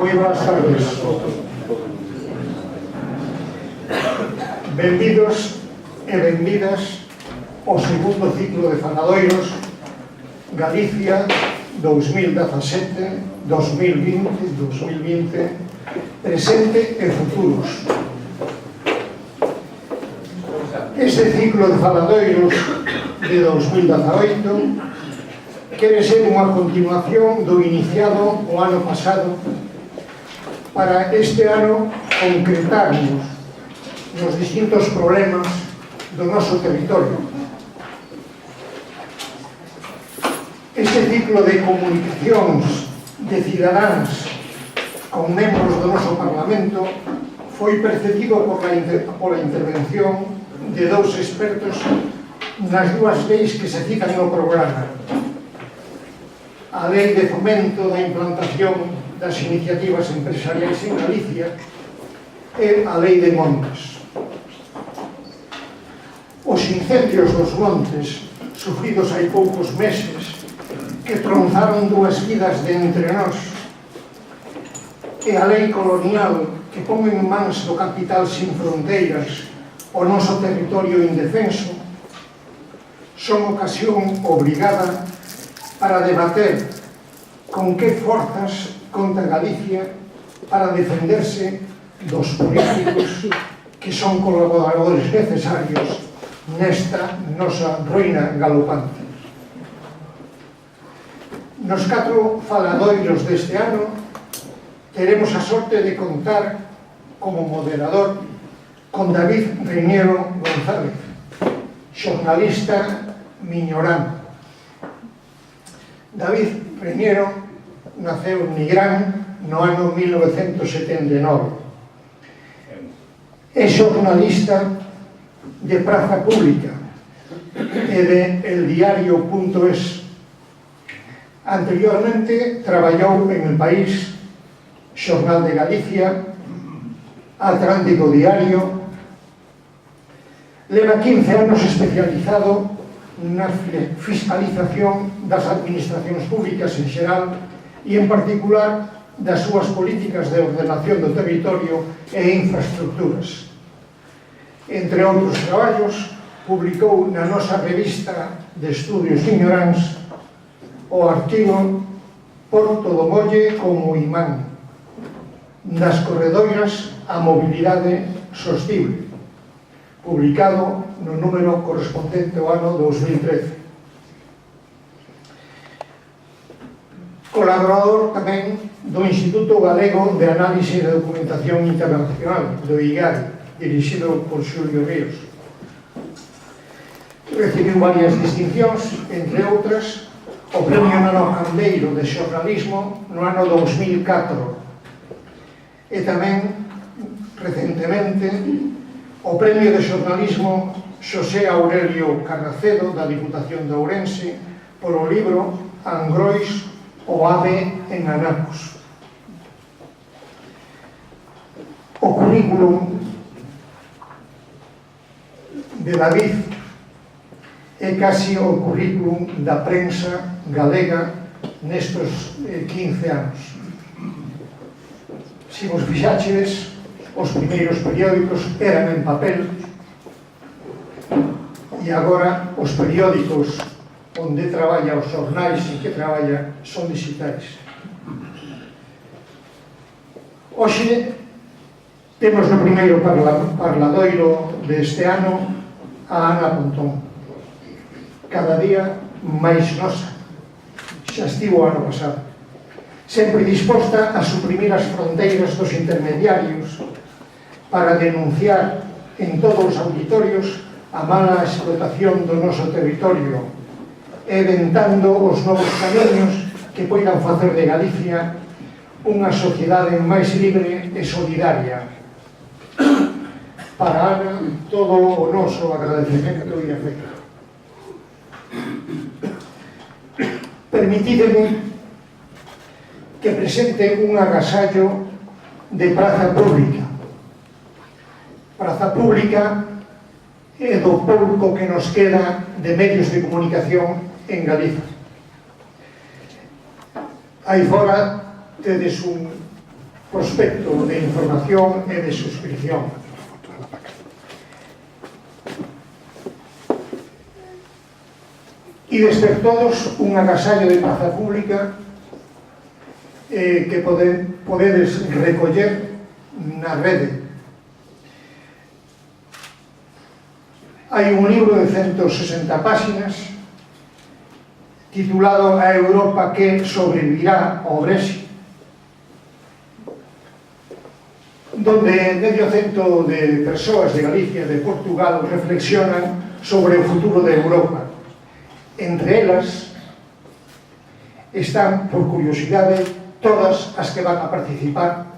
Moi boas tardes. Benvidos e benvidas ao segundo ciclo de faladoiros Galicia 2017-2020, presente e futuros. Este ciclo de faladoiros de 2018 quere ser unha continuación do iniciado o ano pasado para este ano concretarnos nos distintos problemas do noso territorio. Este ciclo de comunicacións de cidadáns con membros do noso Parlamento foi precedido pola intervención de dous expertos nas dúas leis que se citan no programa: a Lei de Fomento da Implantación das Iniciativas Empresariais en Galicia e a Lei de Montes. Os incendios dos montes sufridos hai poucos meses, que tronzaron dúas vidas de entre nós, e a lei colonial que pon en mans do capital sin fronteiras o noso territorio indefenso, son ocasión obrigada para debater con que forzas conta Galicia para defenderse dos políticos que son colaboradores necesarios nesta nosa ruína galopante. Nos 4 faladoiros deste ano teremos a sorte de contar como moderador con David Reñero González, xornalista miñorán. David Reñero naceu en Nigrán no ano 1979. É xornalista de Praza Pública e de eldiario.es. Anteriormente traballou en El País, Xornal de Galicia, Atlántico Diario. Leva 15 anos especializado na fiscalización das administracións públicas en xeral e en particular das súas políticas de ordenación do territorio e infraestructuras. Entre outros traballos, publicou na nosa revista de estudios ignorantes o artigo Porto do Molle como imán, das corredoiras a mobilidade sostible, publicado no número correspondente ao ano 2013. Colaborador tamén do Instituto Galego de Análise e Documentación Internacional, do IGAD, dirixido por Xulio Ríos. Recibiu varias distincións, entre outras, o Premio Nano Candeiro de Xornalismo no ano 2004 e tamén, recentemente, o Premio de Xornalismo Xosé Aurelio Carracedo da Diputación de Ourense por o libro Angrois, o ave en Anacos. O currículum de David é casi o currículum da prensa galega nestos 15 anos. Se vos fixachedes, os primeiros periódicos eran en papel e agora os periódicos onde traballa, os xornais en que traballa, son digitais. Hoxe temos no primeiro parladoiro deste ano a Ana Pontón, cada día máis nosa. Xa estivo o ano pasado, sempre disposta a suprimir as fronteiras dos intermediarios para denunciar en todos os auditorios a mala explotación do noso territorio, eventando os novos camiños que poidan facer de Galicia unha sociedade máis libre e solidaria. Para Ana, todo o noso agradecemento e afecto. Permitideme que presente un agasallo de Praza Pública. Praza Pública é do pouco que nos queda de medios de comunicación en Galicia. Aí fora tedes un prospecto de información e de suscripción. Ides ter todos un agasallo de praza pública que podedes recoller na rede. Hai un libro de 160 páxinas titulado A Europa que sobrevivirá ao Brexit, donde medio cento de persoas de Galicia e de Portugal reflexionan sobre o futuro de Europa. Entre elas están, por curiosidade, todas as que van a participar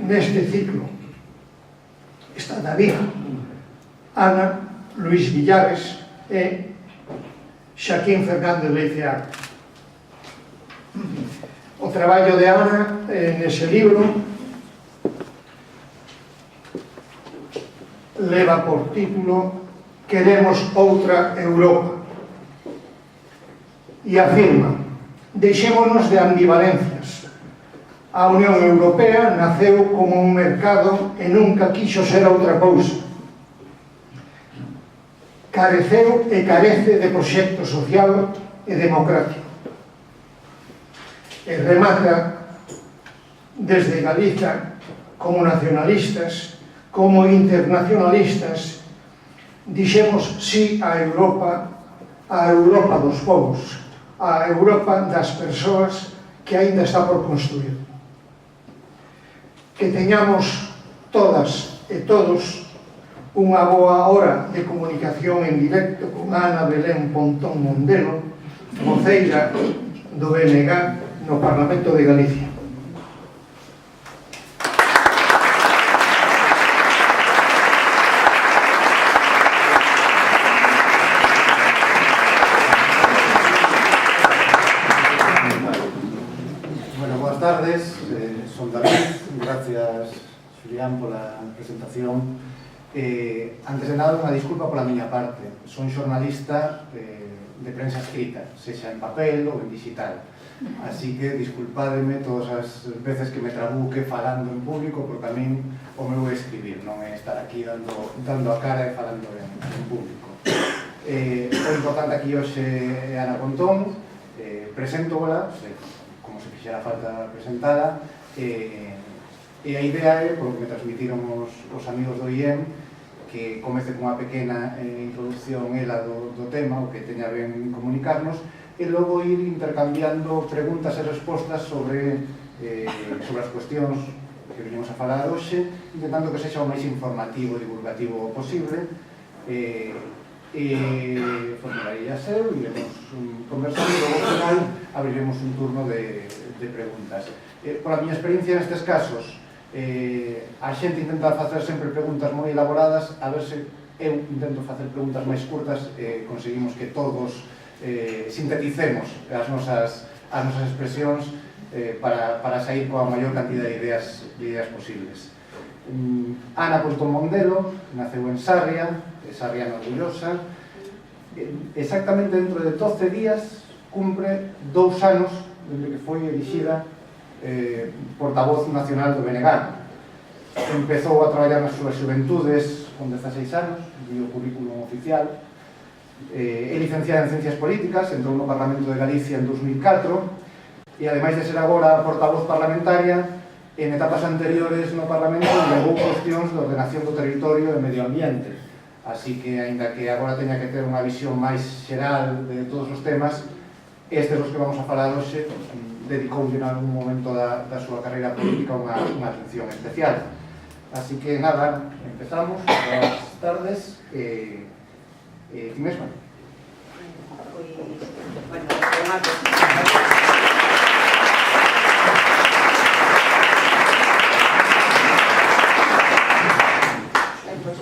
neste ciclo. Está David, Ana, Luís Villares e Xaquín Fernández Leiceaga. O traballo de Ana nese libro leva por título Queremos outra Europa e afirma: deixémonos de ambivalencias. A Unión Europea naceu como un mercado e nunca quixo ser outra cousa. Careceu e carece de proxecto social e democrático. E remata desde Galiza como nacionalistas, como internacionalistas, dixemos sí a Europa dos povos, a Europa das persoas que aínda está por construir. Que teñamos todas e todos unha boa hora de comunicación en directo con Ana Belén Pontón Mondelo, voceira do BNG no Parlamento de Galicia. Bueno, boas tardes, son David, gracias Xulián pola presentación. Antes de nada, unha disculpa pola miña parte. Son xornalista de prensa escrita, sexa en papel ou en digital. Así que disculpádeme todas as veces que me trabuque falando en público, porque a min o meu é escribir, non é estar aquí dando a cara e falando en público. O importante aquí hoxe é Ana Pontón, preséntola, como se fixera falta presentada, e a idea é, polo que me transmitiron os amigos do IEM, que comece con unha pequena introducción ela do tema, o que teña ben comunicarnos, e logo ir intercambiando preguntas e respostas sobre as cuestións que venimos a falar hoxe, intentando que sexa o máis informativo e divulgativo posible, e formularei a seu, iremos conversando, e logo ao final abriremos un turno de preguntas. Pola miña experiencia nestes casos, a xente intenta facer sempre preguntas moi elaboradas, a ver se eu intento facer preguntas máis curtas e conseguimos que todos sinteticemos as nosas expresións para sair coa maior cantidad de ideas posibles. Ana Pontón Mondelo naceu en Sarria, sarriana orgullosa. Exactamente dentro de 12 días cumpre 2 anos desde que foi elixida portavoz nacional do BNG. Empezou a traballar nas súas xuventudes con 16 anos, viu o currículum oficial. É licenciada en Ciencias Políticas, entrou no Parlamento de Galicia en 2004 e, ademais de ser agora portavoz parlamentaria, en etapas anteriores no Parlamento levou cuestións de ordenación do territorio e medio ambiente. Así que, aínda que agora teña que ter unha visión máis xeral de todos os temas, estes os que vamos a falar hoxe, dedicou en algún momento da súa carreira política unha atención especial. Así que, nada, empezamos. Boas tardes. Ti mesma.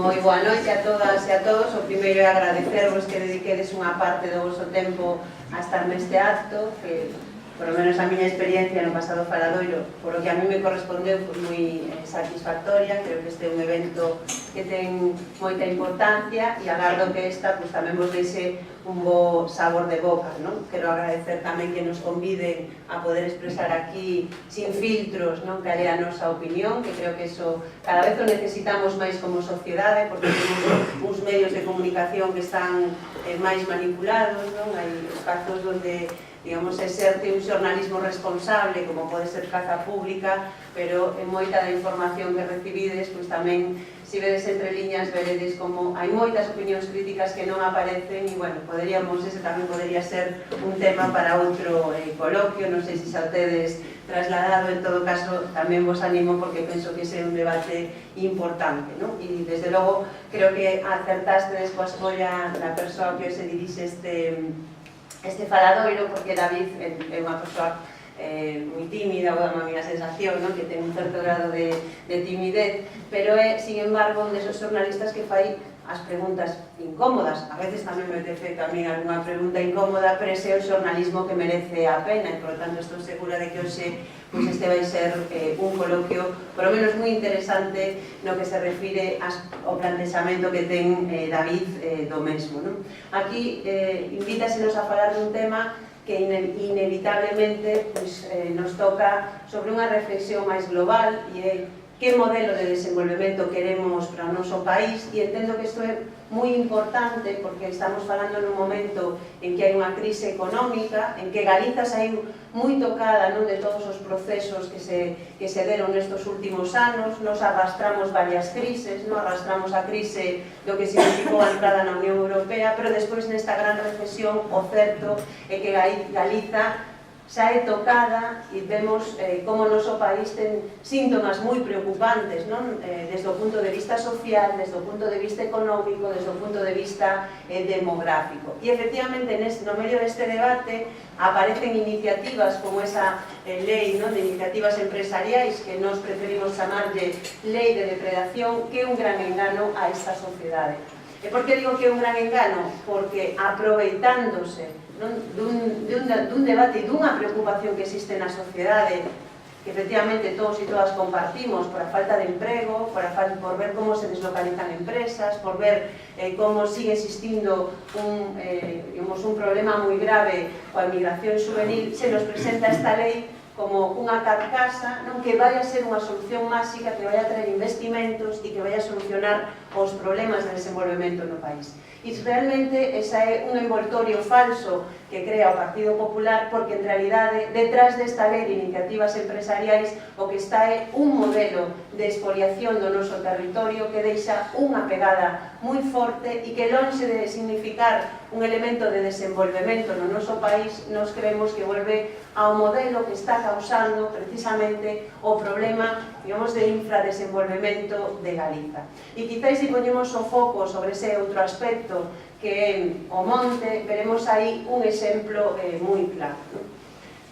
Moi boa noite a todas e a todos. O primeiro é agradecervos que dediquedes unha parte do vosso tempo a estar neste acto, que, por lo menos a miña experiencia no pasado faladoiro, por o que a mí me correspondeu, foi moi satisfactoria. Creo que este é un evento que ten moita importancia e agardo que esta tamén vos deixe un bo sabor de boca, non? Quero agradecer tamén que nos conviden a poder expresar aquí sin filtros, non? Que é a nosa opinión, que creo que eso cada vez o necesitamos máis como sociedade, porque temos uns medios de comunicación que están máis manipulados, non? Hai espazos onde digamos, exerte un xornalismo responsable, como pode ser Praza Pública, pero en moita da información que recibides, pois tamén, se vedes entre liñas, veredes como hai moitas opinións críticas que non aparecen, e, bueno, ese tamén podería ser un tema para outro coloquio, non sei se xa tedes trasladado, en todo caso, tamén vos animo, porque penso que ese é un debate importante, non? E, desde logo, creo que acertastes coa escolla da persoa que se dirixe este faladoiro, porque David é unha persoa moi tímida, ou a miña sensación, que ten un certo grado de timidez, pero é, sin embargo, un desos xornalistas que fai as preguntas incómodas. A veces tamén me tece tamén alguna pregunta incómoda, pero ese é o xornalismo que merece a pena, e, por tanto, estou segura de que hoxe este vai ser un coloquio, por lo menos moi interesante, no que se refire ao plantexamento que ten David do mesmo. Aquí invítasenos a falar dun tema que inevitablemente nos toca sobre unha reflexión máis global, e é que modelo de desenvolvemento queremos para o noso país, e entendo que isto é moi importante porque estamos falando nun momento en que hai unha crise económica, en que Galiza saiu moi tocada de todos os procesos que se deron nestes últimos anos. Nos arrastramos varias crises, arrastramos a crise do que significou a entrada na Unión Europea, pero despois nesta gran recesión o certo é que Galiza xa é tocada, e vemos como o noso país ten síntomas moi preocupantes, desde o punto de vista social, desde o punto de vista económico, desde o punto de vista demográfico. E, efectivamente, no medio deste debate aparecen iniciativas como esa lei de iniciativas empresariais, que nos preferimos chamarlle lei de depredación, que é un gran engano a esta sociedade. E por que digo que é un gran engano? Porque, aproveitándose dun debate e dunha preocupación que existe na sociedade, que efectivamente todos e todas compartimos, por a falta de emprego, por ver como se deslocalizan empresas, por ver como sigue existindo un problema moi grave coa emigración juvenil, se nos presenta esta lei como unha carcasa que vai a ser unha solución máxica, que vai a traer investimentos e que vai a solucionar os problemas de desenvolvemento no país. E realmente esa é un envoltorio falso que crea o Partido Popular, porque en realidade detrás desta lei de iniciativas empresariais o que está é un modelo de expoliación do noso territorio que deixa unha pegada moi forte e que, lonxe de significar un elemento de desenvolvemento no noso país, nos creemos que volve ao modelo que está causando precisamente o problema, digamos, de infradesenvolvemento de Galiza. E quizáis, se poñemos o foco sobre ese outro aspecto que é o monte, veremos aí un exemplo moi claro.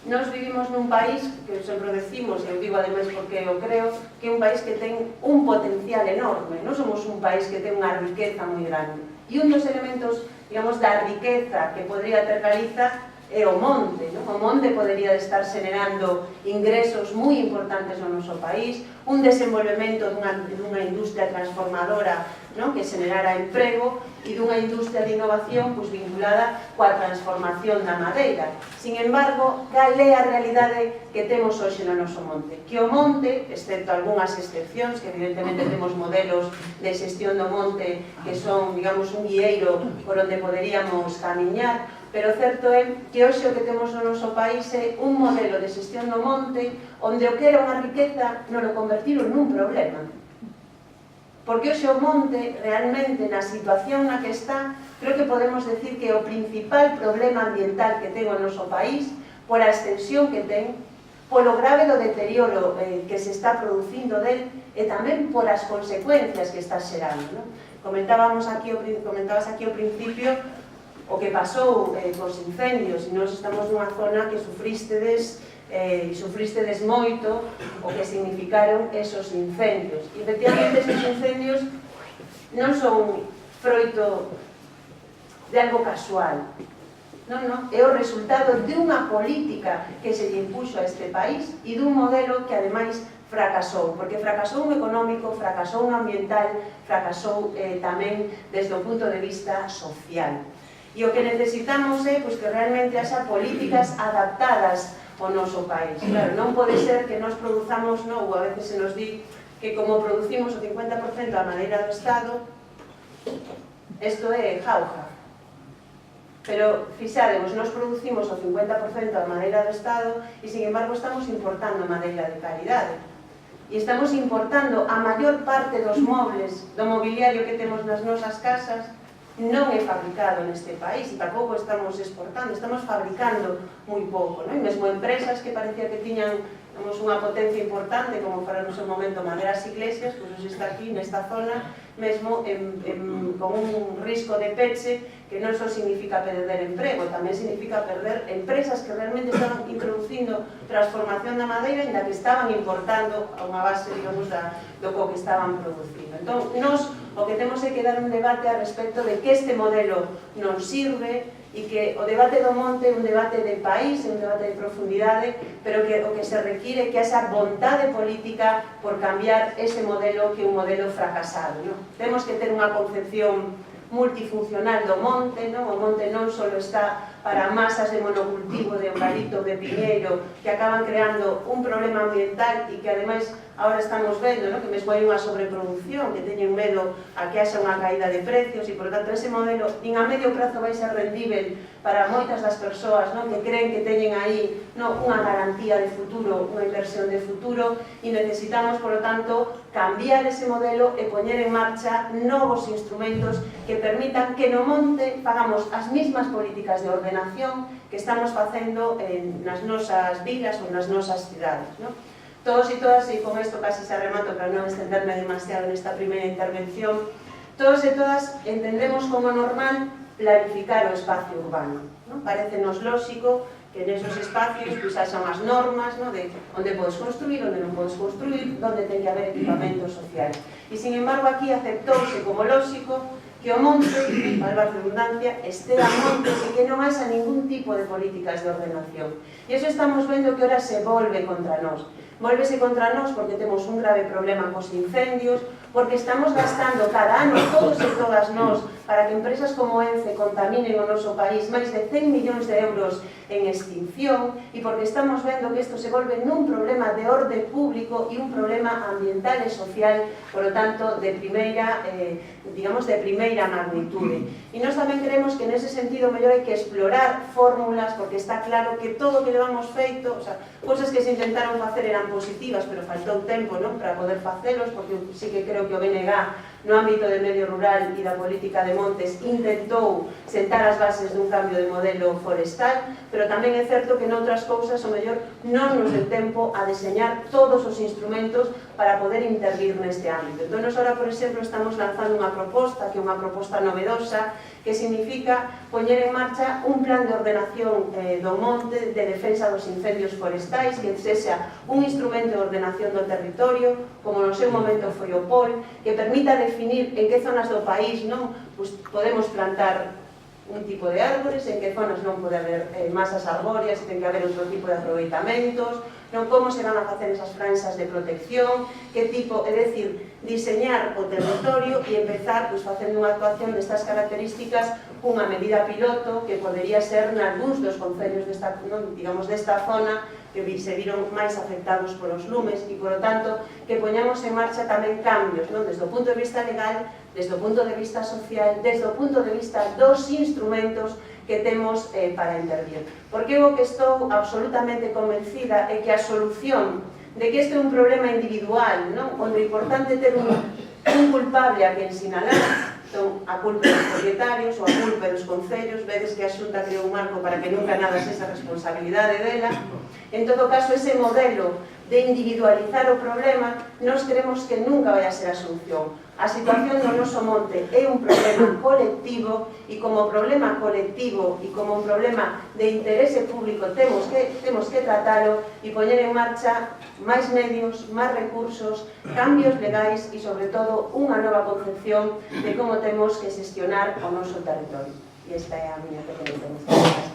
Nós vivimos nun país que sempre decimos, e eu digo ademais porque eu creo, que é un país que ten un potencial enorme. Non somos un país que ten unha riqueza moi grande. E un dos elementos, digamos, da riqueza que podría ter Galiza é o monte. O monte podería estar generando ingresos moi importantes no noso país, un desenvolvemento dunha industria transformadora que generara emprego, e dunha industria de innovación vinculada coa transformación da madeira. Sin embargo, cal é a realidade que temos hoxe no noso monte? Que o monte, excepto algunhas excepcións, que evidentemente temos modelos de xestión do monte que son, digamos, un guieiro por onde poderíamos camiñar, pero o certo é que hoxe o que temos no noso país é un modelo de xestión do monte onde o que era unha riqueza non o convertiron nun problema. Porque hoxe o monte, realmente, na situación na que está, creo que podemos decir que o principal problema ambiental que ten o noso país, por a extensión que ten, polo grave do deterioro que se está producindo del, e tamén por as consecuencias que está xerando. Comentabas aquí ao principio o que pasou cos incendios, e nós estamos nunha zona que sufristedes moito o que significaron esos incendios. E, efectivamente, esos incendios non son froito de algo casual. Non, é o resultado de unha política que se lle impuxo a este país e dun modelo que, ademais, fracasou, porque fracasou no económico, fracasou no ambiental, fracasou tamén desde o punto de vista social. E o que necesitamos é que realmente haxa políticas adaptadas ao noso país. Claro, non pode ser que nos produzamos, ou a veces se nos di que como producimos o 50% da madeira do Estado, isto é jauja. Pero, fixademos, nos producimos o 50% da madeira do Estado e, sin embargo, estamos importando madeira de calidade. E estamos importando a maior parte dos mobles, do mobiliario que temos nas nosas casas, non é fabricado neste país e tampouco estamos exportando, estamos fabricando moi pouco, non? E mesmo empresas que parecía que tiñan unha potencia importante, como para no seu momento Maderas Iglesias, pois está aquí nesta zona, mesmo con un risco de peche que non só significa perder emprego, tamén significa perder empresas que realmente estaban introducindo transformación da madeira e da que estaban importando a unha base, digamos, do que estaban producindo. Entón, nos o que temos é que dar un debate a respecto de que este modelo non sirve e que o debate do monte é un debate de país, é un debate de profundidade, pero que o que se require é que haxa vontade política por cambiar ese modelo que é un modelo fracasado. Temos que ter unha concepción multifuncional do monte, o monte non só está para masas de monocultivo de eucalipto, de piñeiro, que acaban creando un problema ambiental e que ademais agora estamos vendo que mesmo hai unha sobreproducción, que teñen medo a que haxa unha caída de precios e, por tanto, ese modelo nin a medio prazo vai ser rendível para moitas das persoas que creen que teñen aí unha garantía de futuro, unha inversión de futuro, e necesitamos, por lo tanto, cambiar ese modelo e poñer en marcha novos instrumentos que permitan que no monte pagamos as mismas políticas de ordenación que estamos facendo nas nosas vilas ou nas nosas cidades. Todos e todas, e con isto casi se remato para non extenderme demasiado nesta primeira intervención, todos e todas entendemos como normal planificar o espacio urbano. Parecenos lóxico que nesos espacios haxan as normas de onde podes construir, onde non podes construir, onde ten que haber equipamento social. E, sin embargo, aquí aceptouse como lóxico que o monte, valga a redundancia, estea monte e que non haxa ningún tipo de políticas de ordenación. E iso estamos vendo que ora se volve contra nós. Volvese contra nós porque temos un grave problema cos incendios, porque estamos gastando cada ano, todos e todas nós, para que empresas como Ence contaminen o noso país máis de 100 millóns de euros en extinción, e porque estamos vendo que isto se volve nun problema de orde público e un problema ambiental e social, por lo tanto, de primeira, digamos, de primeira magnitude. E nós tamén creemos que nese sentido mellor hai que explorar fórmulas, porque está claro que todo o que levamos feito, cousas que se intentaron facer eran positivas, pero faltou tempo para poder facelos, porque sí que creo que o BNG no ámbito de medio rural e da política de montes intentou sentar as bases dun cambio de modelo forestal, pero tamén é certo que noutras cousas o mellor non nos deu tempo a deseñar todos os instrumentos para poder intervir neste ámbito. Entón, nos ahora, por exemplo, estamos lanzando unha proposta, que é unha proposta novedosa, que significa poñer en marcha un plan de ordenación do monte, de defensa dos incendios forestais, que sexa un instrumento de ordenación do territorio, como no seu momento foi o POL, que permita definir en que zonas do país podemos plantar un tipo de árbores, en que zonas non pode haber masas arbóreas, ten que haber outro tipo de aproveitamentos, como se van a facer esas franxas de protección, que tipo, é dicir, diseñar o territorio e empezar facendo unha actuación destas características cunha medida piloto que podería ser nalgúns dos concellos desta zona que se viron máis afectados polos lumes e, por lo tanto, que poñamos en marcha tamén cambios, desde o punto de vista legal, desde o punto de vista social, desde o punto de vista dos instrumentos que temos para intervir. Porque eu que estou absolutamente convencida é que a solución de que este é un problema individual, onde é importante ter un culpable a quen sinalar, entón, a culpa dos propietarios ou a culpa dos concellos, vedes que a Xunta creou un marco para que nunca nada sexa responsabilidade dela. En todo caso, ese modelo de individualizar o problema, nós creemos que nunca vai a ser a solución. A situación do noso monte é un problema colectivo e como problema colectivo e como un problema de interese público temos que tratalo e poñer en marcha máis medios, máis recursos, cambios legais e, sobre todo, unha nova concepción de como temos que xestionar o noso territorio. E esta é a miña pequena intervención.